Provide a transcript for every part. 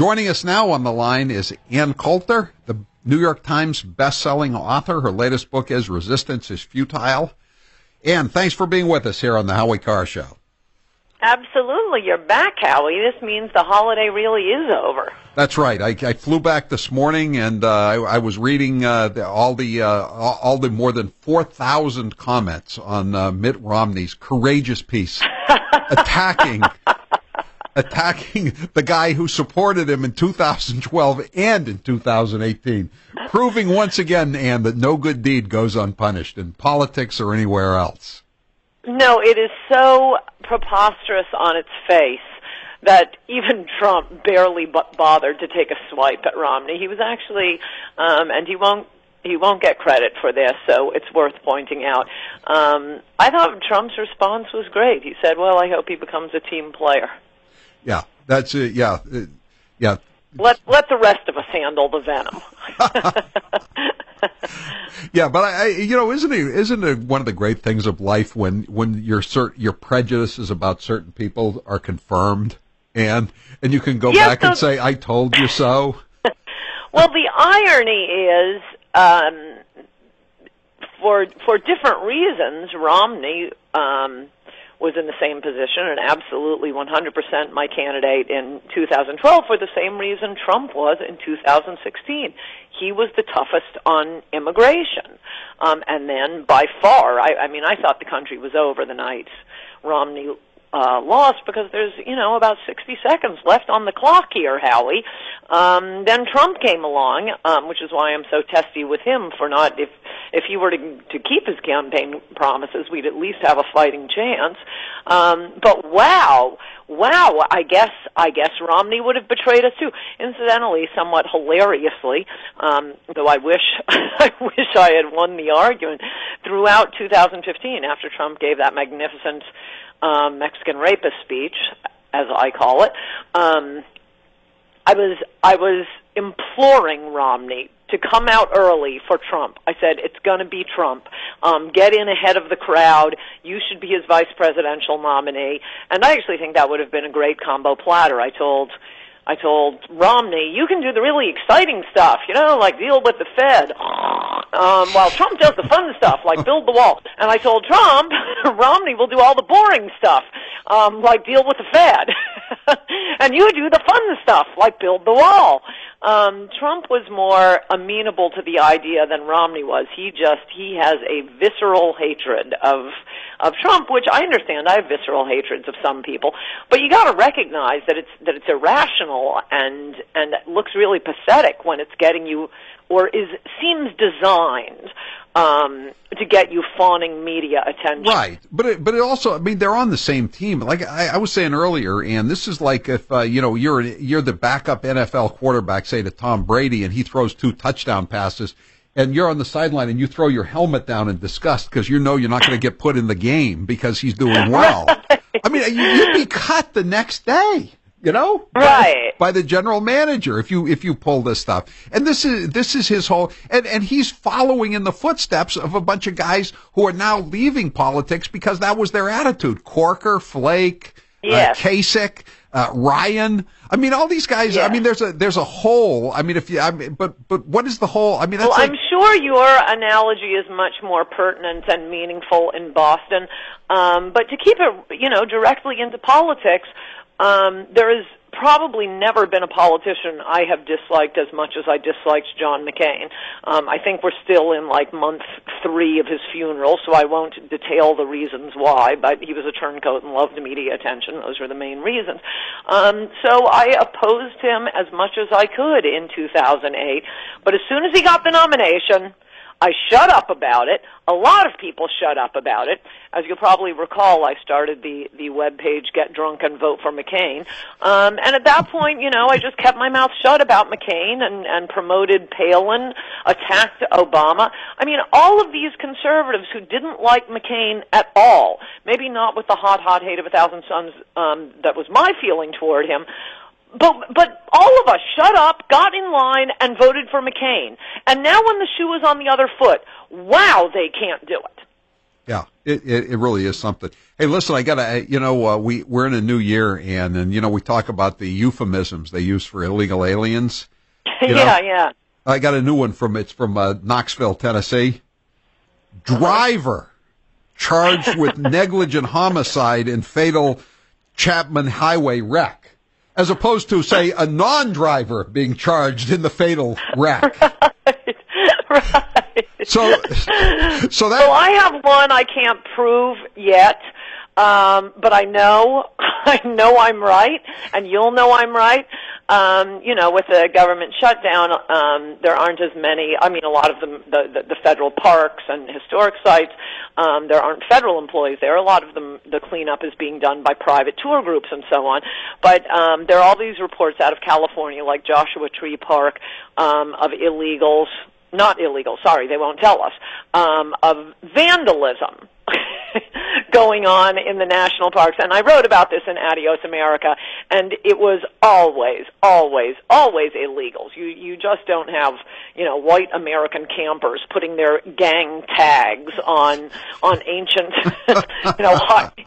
Joining us now on the line is Ann Coulter, the New York Times best-selling author. Her latest book is Resistance is Futile. Ann, thanks for being with us here on the Howie Carr Show. Absolutely. You're back, Howie. This means the holiday really is over. That's right. I flew back this morning, and I was reading all the more than 4,000 comments on Mitt Romney's courageous piece attacking the guy who supported him in 2012 and in 2018, proving once again, Ann, that no good deed goes unpunished in politics or anywhere else. No, it is so preposterous on its face that even Trump barely bothered to take a swipe at Romney. He was actually, and he won't get credit for this, so it's worth pointing out. I thought Trump's response was great. He said, well, I hope he becomes a team player. Yeah, that's it. Yeah. Let the rest of us handle the venom. Yeah, but isn't it one of the great things of life when your prejudices about certain people are confirmed, and you can go back and say, I told you so? Well, the irony is, for different reasons, Romney was in the same position and absolutely 100% my candidate in 2012 for the same reason Trump was in 2016. He was the toughest on immigration. And then by far, I thought the country was over the night Romney lost, because there's, about 60 seconds left on the clock here, Howie. Then Trump came along, which is why I'm so testy with him for not, if he were to keep his campaign promises, we'd at least have a fighting chance. But wow, I guess Romney would have betrayed us too. Incidentally, somewhat hilariously, though I wish I had won the argument, throughout 2015, after Trump gave that magnificent Mexican rapist speech, as I call it, I was imploring Romney to come out early for Trump. I said, it's going to be Trump. Get in ahead of the crowd. You should be his vice presidential nominee. And I actually think that would have been a great combo platter. I told Romney, you can do the really exciting stuff, like deal with the Fed, while Trump does the fun stuff, like build the wall. And I told Trump, Romney will do all the boring stuff, like deal with the Fed. And you do the fun stuff, like build the wall. Trump was more amenable to the idea than Romney was. He has a visceral hatred of Trump, which I understand. I have visceral hatreds of some people, but you got to recognize that it's irrational and it looks really pathetic when it's getting you, or seems designed to get you fawning media attention. Right, but it also, they're on the same team. Like I was saying earlier, and this is like if you're the backup NFL quarterback, say to Tom Brady, and he throws 2 touchdown passes, and you're on the sideline and you throw your helmet down in disgust because you're not going to get put in the game because he's doing well. Right. You'd be cut the next day. Right. By the general manager, if you pull this stuff. And this is his whole, and he's following in the footsteps of a bunch of guys who are now leaving politics because that was their attitude. Corker, Flake, yes. Kasich, Ryan. All these guys, yes. There's a whole, but what is the whole? That's I'm sure your analogy is much more pertinent and meaningful in Boston. But to keep it, directly into politics, there has probably never been a politician I have disliked as much as I disliked John McCain. I think we're still in month 3 of his funeral, so I won't detail the reasons why, but he was a turncoat and loved media attention. Those were the main reasons. So I opposed him as much as I could in 2008, but as soon as he got the nomination, I shut up about it. A lot of people shut up about it. As you'll probably recall, I started the webpage Get Drunk and Vote for McCain. And at that point, I just kept my mouth shut about McCain and promoted Palin, attacked Obama. All of these conservatives who didn't like McCain at all, maybe not with the hot hate of 1,000 suns that was my feeling toward him, But all of us shut up, got in line, and voted for McCain. And now when the shoe is on the other foot, wow, they can't do it. Yeah, it really is something. Hey, listen, I gotta, we're in a new year, and we talk about the euphemisms they use for illegal aliens. Yeah. I got a new one from Knoxville, Tennessee. Driver charged with negligent homicide in fatal Chapman Highway wreck, as opposed to, say, a non-driver being charged in the fatal wreck. Right. So I have one I can't prove yet, but I know I'm right, and you'll know I'm right. With the government shutdown, there aren't as many. I mean, a lot of them, the federal parks and historic sites, there aren't federal employees there. A lot of them, the cleanup is being done by private tour groups and so on. But there are all these reports out of California, like Joshua Tree Park, of illegals. Not illegal, sorry, they won't tell us, of vandalism going on in the national parks. And I wrote about this in Adios America, and it was always illegals. You just don't have, white American campers putting their gang tags on ancient,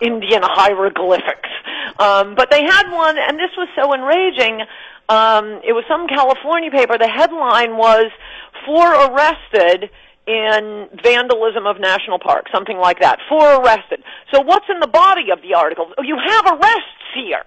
Indian hieroglyphics. But they had one, and this was so enraging. It was some California paper. The headline was, 4 arrested in vandalism of national parks, something like that. 4 arrested. So what's in the body of the article? Oh, you have arrests here.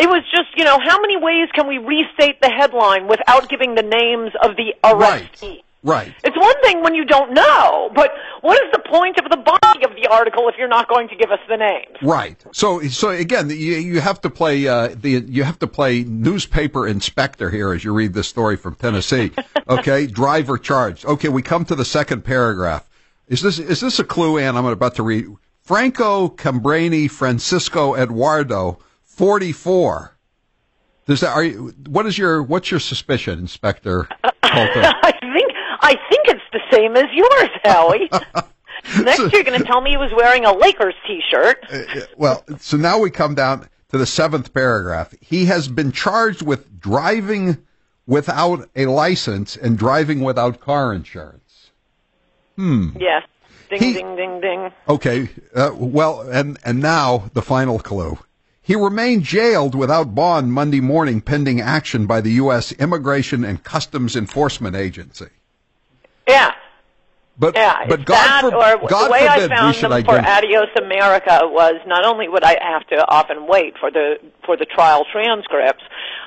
It was just, how many ways can we restate the headline without giving the names of the arrestees? Right. It's one thing when you don't know, but what is the point of the body of the article if you're not going to give us the names? Right. So again, you have to play newspaper inspector here as you read this story from Tennessee. Okay, driver charged. Okay, we come to the second paragraph. Is this a clue, Ann? I'm about to read. Franco Cambrani Francisco Eduardo, 44. What's your suspicion, Inspector Coulter? I think it's the same as yours, Howie. Next, you're going to tell me he was wearing a Lakers T-shirt. So now we come down to the 7th paragraph. He has been charged with driving without a license and driving without car insurance. Yes. Ding, ding, ding. Okay. And now the final clue. He remained jailed without bond Monday morning pending action by the U.S. Immigration and Customs Enforcement Agency. Yeah. But God God the way forbid I found them for Adios America was not only would I have to often wait for the trial transcripts,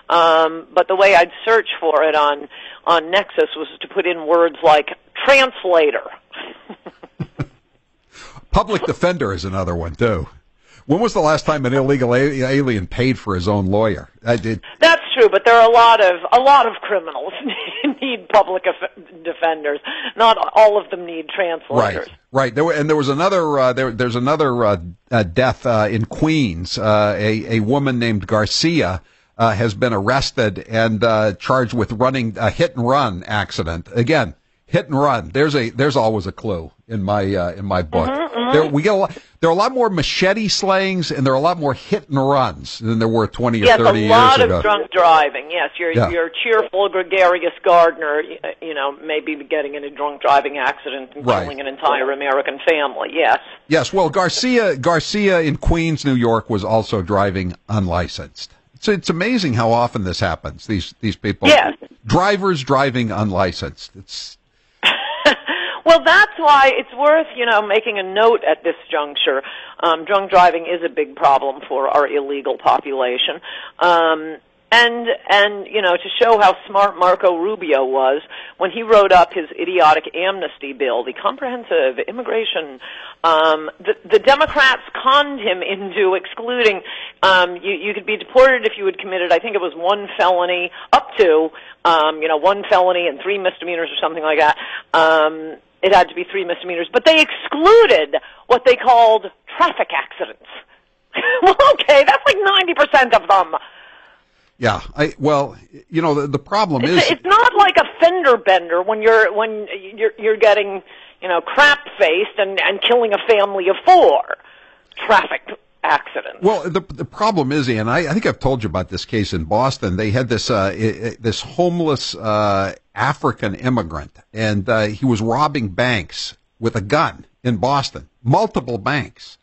but the way I'd search for it on Nexus was to put in words like translator. Public defender is another one too. When was the last time an illegal alien paid for his own lawyer? That's true, but there are a lot of criminals need public defenders. Not all of them need translators. Right. There was another. There's another death in Queens. A woman named Garcia has been arrested and charged with running a hit and run accident. Again, hit and run. There's always a clue in my book. There are a lot more machete slayings and there are a lot more hit and runs than there were 20 or 30 years ago. Yes, a lot of drunk driving. Yes, your cheerful, gregarious gardener, maybe getting in a drunk driving accident and killing an entire American family. Yes. Yes. Well, Garcia in Queens, New York, was also driving unlicensed. So it's amazing how often this happens. These people, drivers driving unlicensed. It's Well, that's why it's worth, making a note at this juncture. Drunk driving is a big problem for our illegal population. And to show how smart Marco Rubio was, when he wrote up his idiotic amnesty bill, the comprehensive immigration, the Democrats conned him into excluding, you could be deported if you had committed, I think it was 1 felony, up to, 1 felony and 3 misdemeanors or something like that. It had to be 3 misdemeanors, but they excluded what they called traffic accidents. Well, okay, that's like 90% of them. Yeah, the problem is it's not like a fender bender when you're getting, crap faced and killing a family of 4 traffic accidents. Well, the problem is, Ian, I think I've told you about this case in Boston. They had this homeless African immigrant, and he was robbing banks with a gun in Boston, multiple banks.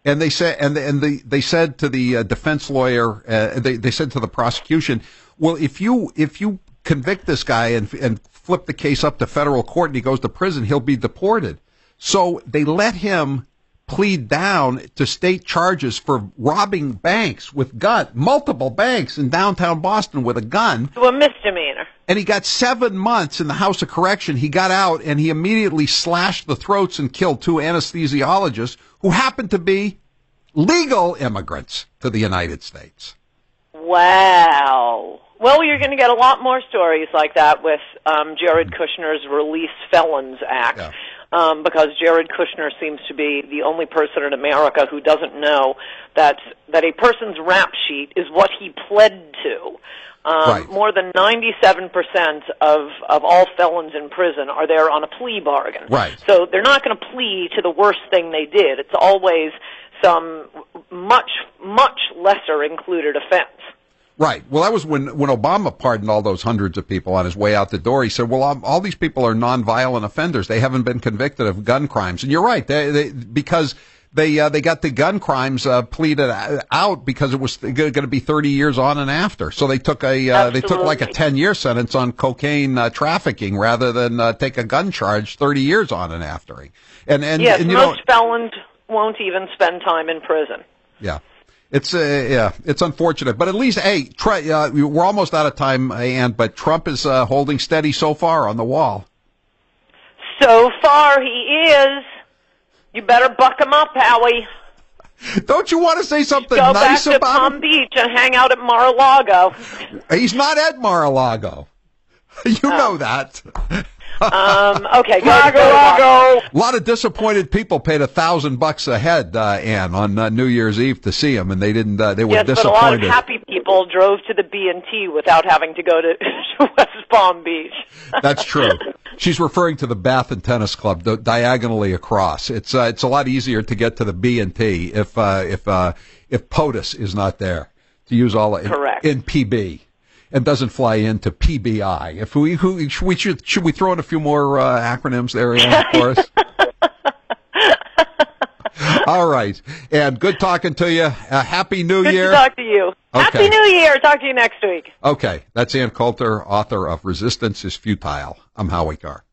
And they said, they said to the defense lawyer, they said to the prosecution, well, if you convict this guy and flip the case up to federal court and he goes to prison, he'll be deported. So they let him plead down to state charges for robbing banks with multiple banks in downtown Boston with a gun. To a misdemeanor. And he got 7 months in the House of Correction. He got out and he immediately slashed the throats and killed 2 anesthesiologists who happened to be legal immigrants to the United States. Wow. Well, you're going to get a lot more stories like that with Jared Kushner's Release Felons Act. Yeah. Because Jared Kushner seems to be the only person in America who doesn't know that a person's rap sheet is what he pled to. Right. More than 97% of all felons in prison are there on a plea bargain. Right. So they're not going to plea to the worst thing they did. It's always some much, much lesser included offense. Right. Well, that was when Obama pardoned all those hundreds of people on his way out the door. He said, well, all these people are nonviolent offenders. They haven't been convicted of gun crimes. And you're right. Because they got the gun crimes pleaded out because it was going to be 30 years on and after. So they took like a 10-year sentence on cocaine trafficking rather than take a gun charge 30 years on and after. Yes, most felons won't even spend time in prison. Yeah. It's unfortunate, but at least, hey, we're almost out of time, Ann, but Trump is holding steady so far on the wall. So far, he is. You better buck him up, Howie. Don't you want to say something nice about him? Go back to Palm Beach and hang out at Mar-a-Lago. He's not at Mar-a-Lago. You know that. Okay, go. A lot of disappointed people paid $1,000 a head, Ann, on New Year's Eve to see him, and they didn't. They were disappointed. But a lot of happy people drove to the B&T without having to go to West Palm Beach. That's true. She's referring to the Bath and Tennis Club diagonally across. It's a lot easier to get to the B&T if POTUS is not there to use all correct in PB. And doesn't fly into PBI. Should we throw in a few more acronyms there, Ann, for us? All right. And good talking to you. Happy New Year. Good to talk to you. Okay. Happy New Year. Talk to you next week. Okay. That's Ann Coulter, author of Resistance is Futile. I'm Howie Carr.